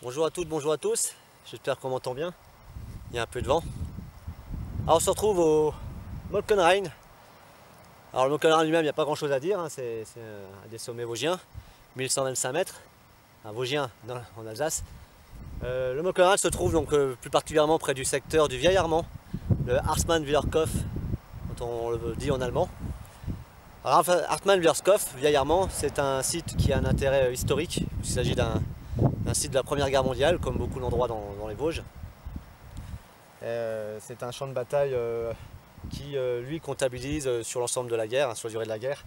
Bonjour à toutes, bonjour à tous, j'espère qu'on m'entend bien, il y a un peu de vent. Alors on se retrouve au Molkenrain. Alors le Molkenrain lui-même, il n'y a pas grand chose à dire, hein. C'est un des sommets vosgiens, 1125 mètres, un vosgien en Alsace. Le Molkenrain se trouve donc plus particulièrement près du secteur du Vieil-Armand, le Hartmann-Wielerkopf, quand on le dit en allemand. Alors Hartmann-Wielerkopf, Vieil-Armand, c'est un site qui a un intérêt historique, il s'agit d'un site de la Première Guerre mondiale, comme beaucoup d'endroits dans les Vosges. C'est un champ de bataille qui, lui, comptabilise sur l'ensemble de la guerre, sur la durée de la guerre,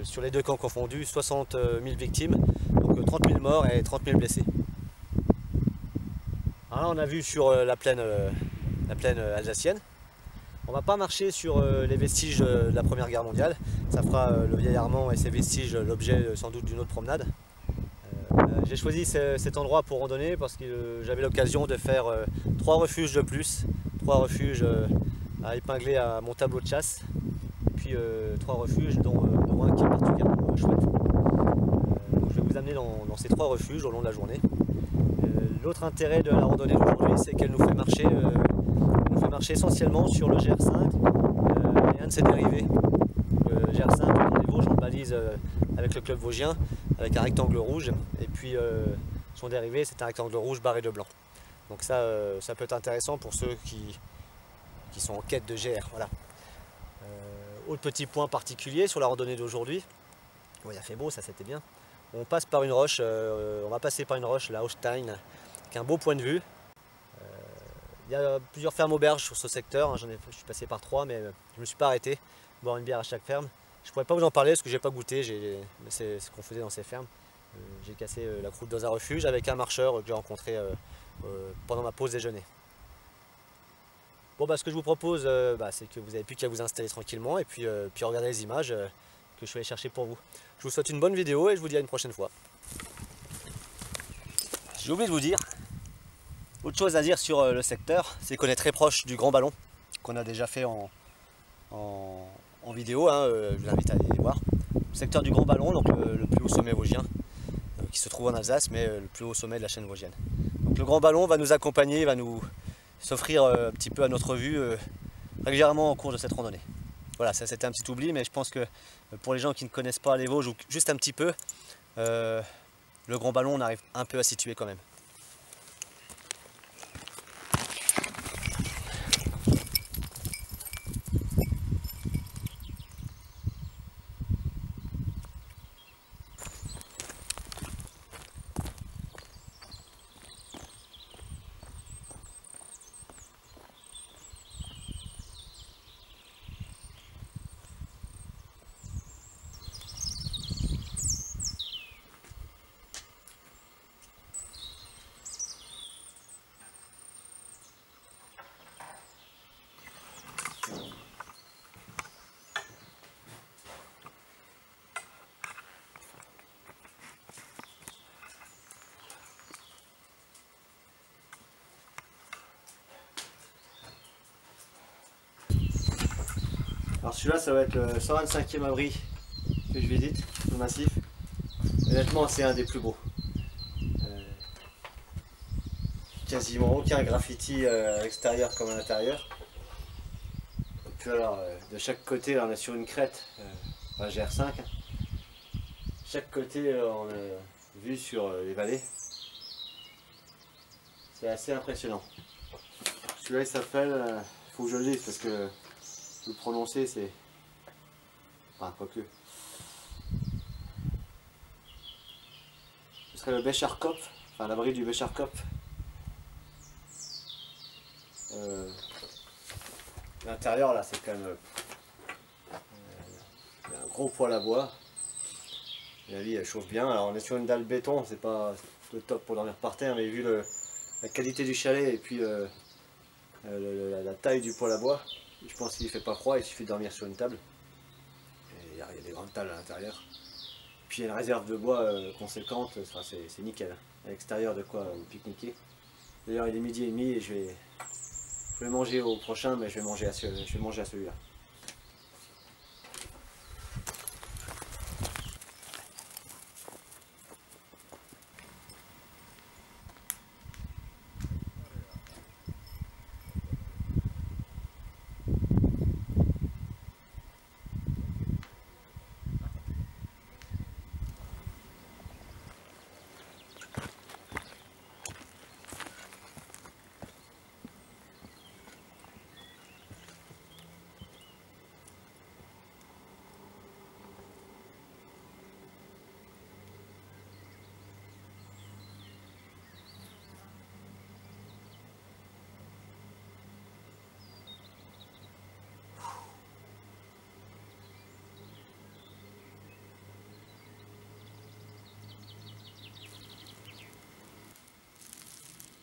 sur les deux camps confondus, 60 000 victimes, donc 30 000 morts et 30 000 blessés. Alors là, on a vu sur la plaine alsacienne. On ne va pas marcher sur les vestiges de la Première Guerre mondiale, ça fera le Vieil-Armand et ses vestiges l'objet sans doute d'une autre promenade. J'ai choisi cet endroit pour randonner parce que j'avais l'occasion de faire 3 refuges de plus, 3 refuges à épingler à mon tableau de chasse, et puis 3 refuges dont un qui est particulièrement chouette. Donc je vais vous amener dans ces 3 refuges au long de la journée. L'autre intérêt de la randonnée d'aujourd'hui, c'est qu'elle nous fait marcher essentiellement sur le GR5 et un de ses dérivés. Le GR5, les Vosges, on le balise avec le club vosgien, avec un rectangle rouge, et puis son dérivé, c'est un rectangle rouge barré de blanc. Donc ça peut être intéressant pour ceux qui sont en quête de GR. Voilà. Autre petit point particulier sur la randonnée d'aujourd'hui, bon, il a fait beau, ça c'était bien. On passe par une roche, on va passer par une roche, la Hochstein, qui a un beau point de vue. Il y a plusieurs fermes auberges sur ce secteur, je suis passé par 3, mais je ne me suis pas arrêté, boire une bière à chaque ferme. Je ne pourrais pas vous en parler parce que je n'ai pas goûté, c'est ce qu'on faisait dans ces fermes. J'ai cassé la croûte dans un refuge avec un marcheur que j'ai rencontré pendant ma pause déjeuner. Bon, ce que je vous propose, c'est que vous n'avez plus qu'à vous installer tranquillement et puis regarder les images que je suis allé chercher pour vous. Je vous souhaite une bonne vidéo et je vous dis à une prochaine fois. J'ai oublié de vous dire, autre chose à dire sur le secteur, c'est qu'on est très proche du Grand Ballon, qu'on a déjà fait en vidéo, hein, je vous invite à aller voir. Le secteur du Grand Ballon, donc le plus haut sommet vosgien, qui se trouve en Alsace, mais le plus haut sommet de la chaîne vosgienne. Donc le Grand Ballon va nous accompagner, va nous s'offrir un petit peu à notre vue régulièrement au cours de cette randonnée. Voilà, ça c'était un petit oubli, mais je pense que pour les gens qui ne connaissent pas les Vosges, ou juste un petit peu, le Grand Ballon, on arrive un peu à situer quand même. Alors celui-là, ça va être le 125e abri que je visite sur le massif. Honnêtement, c'est un des plus beaux. Quasiment aucun graffiti à l'extérieur comme à l'intérieur. Et puis alors, de chaque côté, là, on est sur une crête, la GR5. Chaque côté, on a vue sur les vallées. C'est assez impressionnant. Celui-là, il s'appelle, il faut que je le dise parce que le prononcer, c'est... Enfin, quoique. Ce serait le Becherkopf, enfin l'abri du Becherkopf. L'intérieur, là, c'est quand même... il y a un gros poêle à bois. La vie, elle chauffe bien. Alors, on est sur une dalle béton, c'est pas le top pour dormir par terre, mais vu la qualité du chalet et puis la taille du poêle à bois, je pense qu'il ne fait pas froid, il suffit de dormir sur une table. Et il y a des grandes tables à l'intérieur. Puis il y a une réserve de bois conséquente, c'est nickel. À l'extérieur de quoi pique-niquer. D'ailleurs il est 12h30 et je vais manger au prochain, mais je vais manger à celui-là.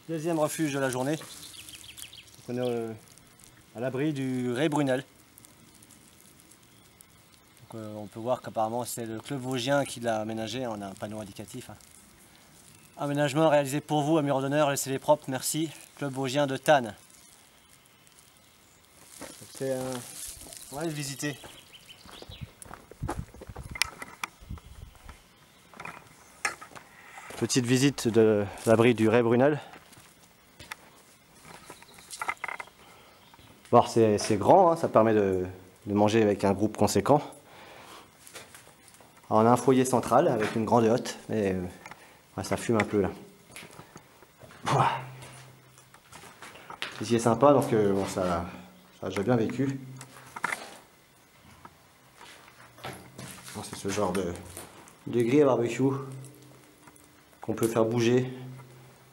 Deuxième refuge de la journée. On est à l'abri du Ray Brunel. Donc, on peut voir qu'apparemment c'est le club vosgien qui l'a aménagé. On a un panneau indicatif. Aménagement réalisé pour vous, amis randonneurs, laissez-les propres, merci. Club vosgien de Tannes. On va aller le visiter. Petite visite de l'abri du Ray Brunel. Bon, c'est grand, hein, ça permet de manger avec un groupe conséquent. Alors, on a un foyer central avec une grande hotte, mais ouais, ça fume un peu là. Voilà. Ici est sympa, donc bon, ça a déjà bien vécu. Bon, c'est ce genre de grille à barbecue qu'on peut faire bouger.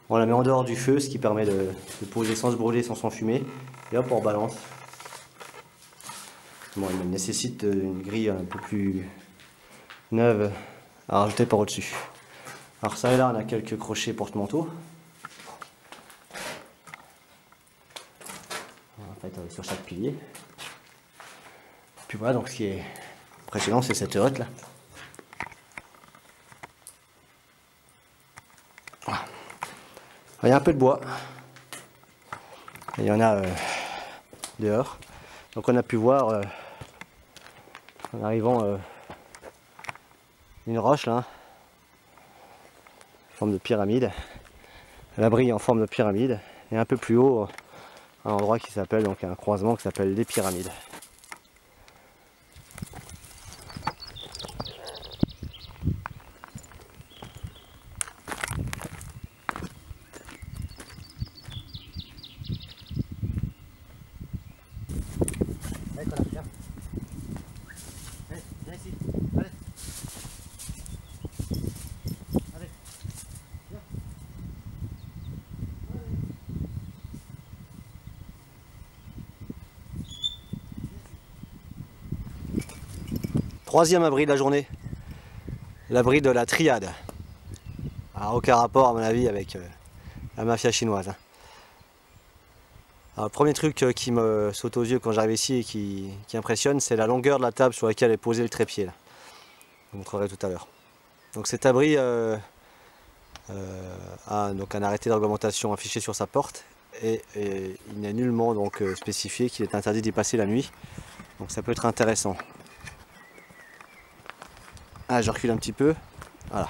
On la met en dehors du feu, ce qui permet de poser sans se brûler, sans s'enfumer. Et hop, on balance. Bon, il nécessite une grille un peu plus neuve à rajouter par au-dessus. Alors ça et là, on a quelques crochets porte-manteau. En fait, sur chaque pilier. Puis voilà, donc ce qui est impressionnant, c'est cette hotte là. Voilà. Il y a un peu de bois. Et il y en a dehors. Donc on a pu voir en arrivant une roche là, en forme de pyramide. L'abri en forme de pyramide. Et un peu plus haut, un endroit qui s'appelle, donc un croisement qui s'appelle les pyramides. Troisième abri de la journée, l'abri de la triade. Alors, aucun rapport à mon avis avec la mafia chinoise. Alors, le premier truc qui me saute aux yeux quand j'arrive ici et qui impressionne, c'est la longueur de la table sur laquelle est posé le trépied. Là. Je vous montrerai tout à l'heure. Donc cet abri a donc un arrêté de réglementation affiché sur sa porte et il n'est nullement donc spécifié qu'il est interdit d'y passer la nuit. Donc ça peut être intéressant. Ah, je recule un petit peu. Voilà.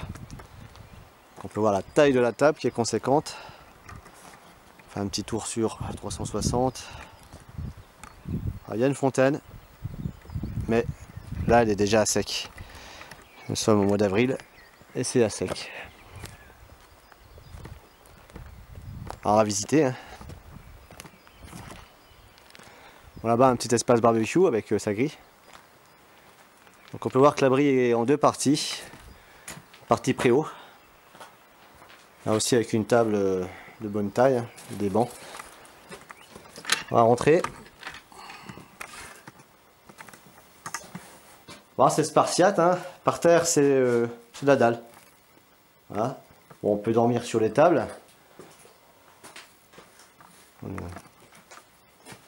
On peut voir la taille de la table qui est conséquente. On fait un petit tour sur 360. Alors, il y a une fontaine, mais là elle est déjà à sec. Nous sommes au mois d'avril et c'est à sec. Alors on va visiter. Hein. Bon, là-bas un petit espace barbecue avec sa grille. Donc on peut voir que l'abri est en deux parties. Partie préau. Là aussi avec une table de bonne taille, hein, des bancs. On va rentrer. Bon, c'est spartiate, hein. Par terre c'est de la dalle. Voilà. Bon, on peut dormir sur les tables.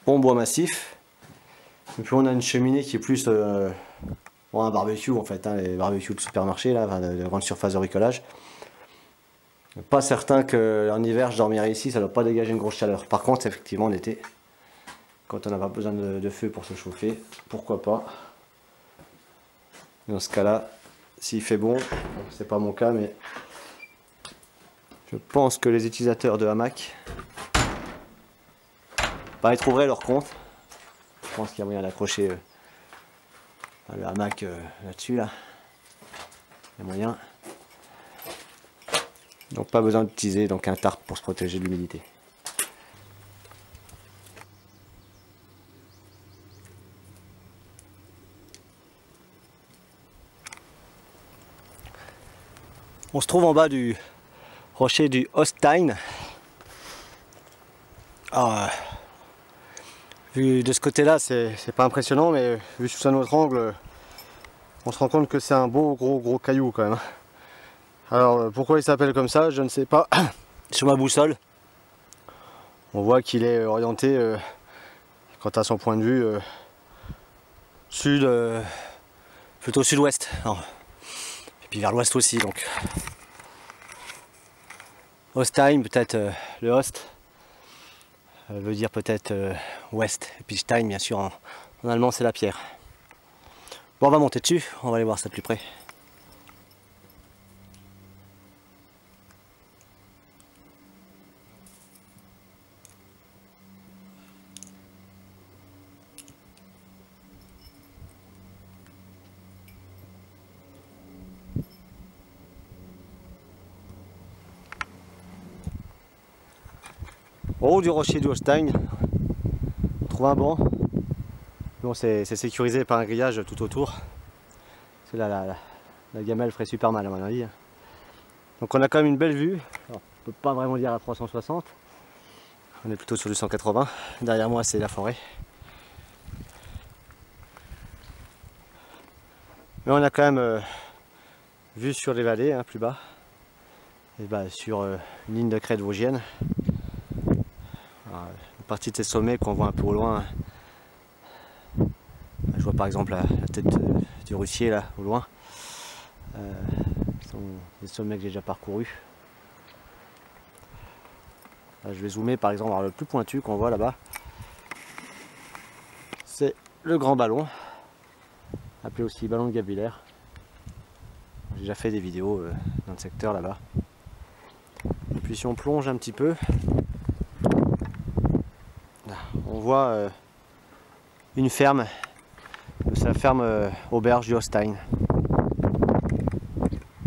Bon bois massif. Et puis on a une cheminée qui est plus bon, un barbecue en fait, hein, les barbecues de supermarché, là, de grande surface de bricolage. Pas certain qu'en hiver je dormirai ici, ça ne doit pas dégager une grosse chaleur. Par contre, effectivement, en été, quand on n'a pas besoin de feu pour se chauffer, pourquoi pas. Dans ce cas-là, s'il fait bon, c'est pas mon cas, mais je pense que les utilisateurs de hamac y trouveraient leur compte. Je pense qu'il y a moyen d'accrocher le hamac là-dessus, là. Il y a moyen. Donc pas besoin d'utiliser donc un tarp pour se protéger de l'humidité. On se trouve en bas du rocher du Hostein. Alors, vu de ce côté-là, c'est pas impressionnant, mais vu sous un autre angle, on se rend compte que c'est un beau gros caillou quand même. Alors pourquoi il s'appelle comme ça, je ne sais pas. Sur ma boussole, On voit qu'il est orienté, quant à son point de vue, sud, plutôt sud-ouest. Et puis vers l'ouest aussi, donc. Ostheim, peut-être le Ost, veut dire peut-être ouest. Et puis Stein, bien sûr, en allemand, c'est la pierre. Bon, on va monter dessus, on va aller voir ça de plus près. Au haut du rocher du Holstein, on trouve un banc. Bon, c'est sécurisé par un grillage tout autour. Parce que là, la gamelle ferait super mal à mon avis. Donc on a quand même une belle vue. Alors, on peut pas vraiment dire à 360. On est plutôt sur du 180. Derrière moi, c'est la forêt. Mais on a quand même vue sur les vallées, hein, plus bas. Et bah, sur une ligne de crête vosgienne. Alors, une partie de ces sommets qu'on voit un peu au loin. Je vois par exemple la tête du Russier là, au loin. Ce sont des sommets que j'ai déjà parcourus. Là, je vais zoomer par exemple, alors, le plus pointu qu'on voit là-bas. C'est le Grand Ballon, appelé aussi ballon de Gabulaire. J'ai déjà fait des vidéos dans le secteur là-bas. Et puis si on plonge un petit peu, on voit une ferme. C'est la ferme auberge du Holstein.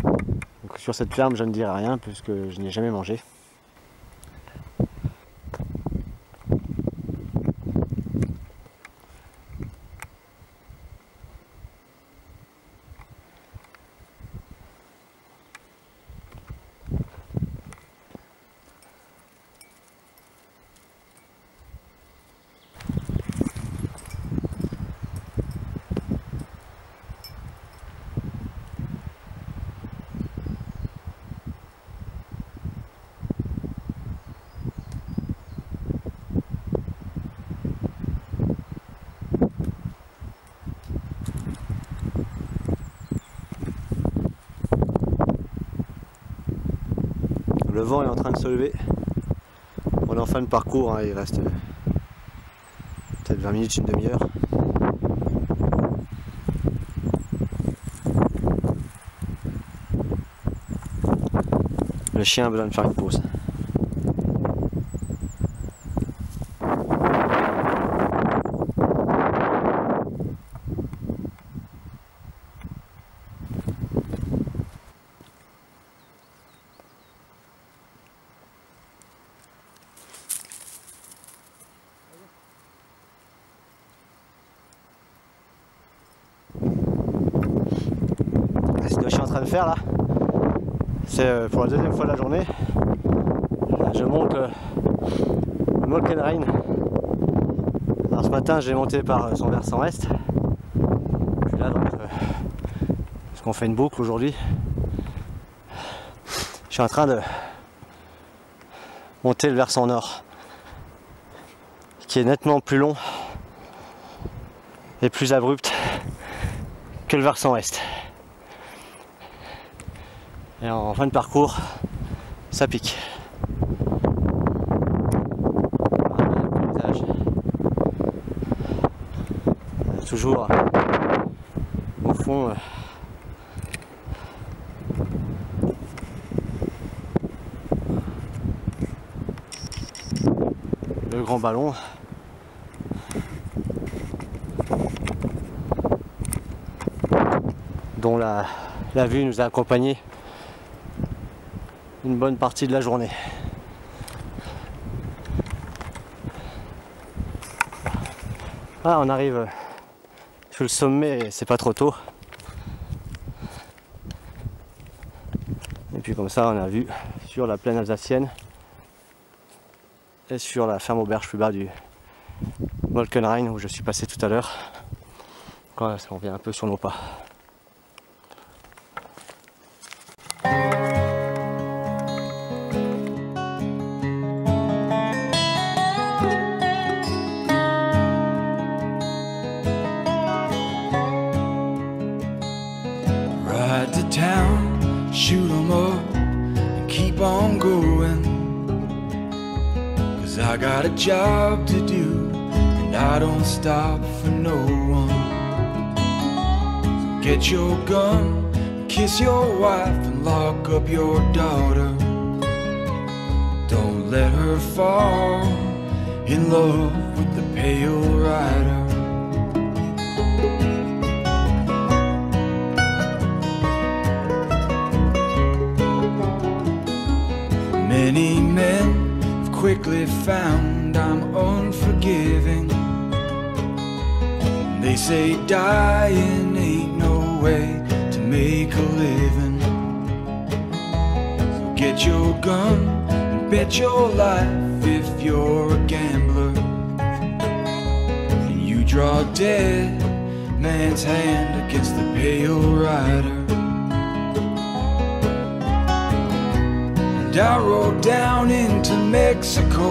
Donc sur cette ferme, je ne dirai rien puisque je n'ai jamais mangé. Le vent est en train de se lever. On est en fin de parcours, hein, il reste peut-être 20 minutes, une demi-heure. Le chien a besoin de faire une pause. Ce que je suis en train de faire là, c'est pour la deuxième fois de la journée. Je monte le Molkenrain. Alors ce matin j'ai monté par son versant est. Puis là donc, parce qu'on fait une boucle aujourd'hui, je suis en train de monter le versant nord, qui est nettement plus long et plus abrupt que le versant est. Et en fin de parcours, ça pique. Toujours au fond le Grand Ballon. Dont la vue nous a accompagnés une bonne partie de la journée. Ah, on arrive sur le sommet et c'est pas trop tôt. Et puis comme ça on a vu sur la plaine alsacienne et sur la ferme auberge plus bas du Molkenrain où je suis passé tout à l'heure. On vient un peu sur nos pas. town, shoot 'em up and keep on going. 'Cause I got a job to do and I don't stop for no one. So get your gun, kiss your wife and lock up your daughter. Don't let her fall in love with the pale rider. Many men have quickly found I'm unforgiving. They say dying ain't no way to make a living. So get your gun and bet your life if you're a gambler. And you draw dead man's hand against the pale rider. And I rode down into Mexico.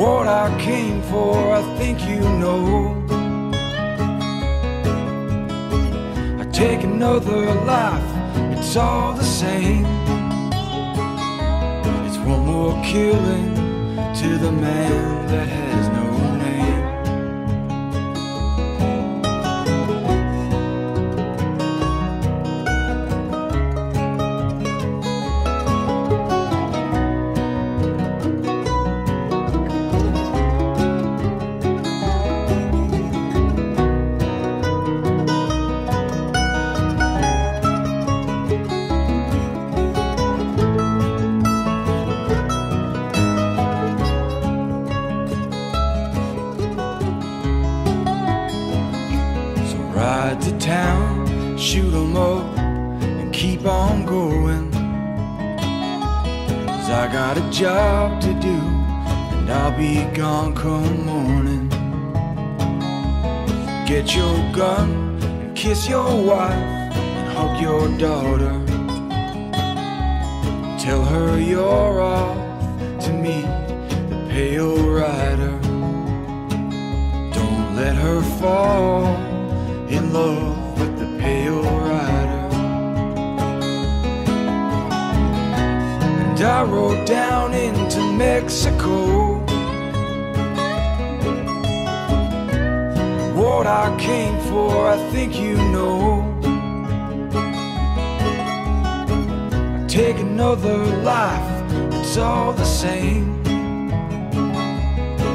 What I came for, I think you know. I take another life, it's all the same. It's one more killing to the man that has no name. Ride to town, shoot 'em up and keep on going. 'Cause I got a job to do and I'll be gone come morning. Get your gun and kiss your wife and hug your daughter. Tell her you're off to meet the pale rider. Don't let her fall in love with the pale rider. And I rode down into Mexico. What I came for, I think you know. I take another life, it's all the same.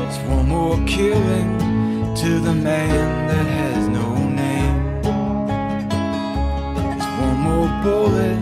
It's one more killing to the man that has no name. It's one more bullet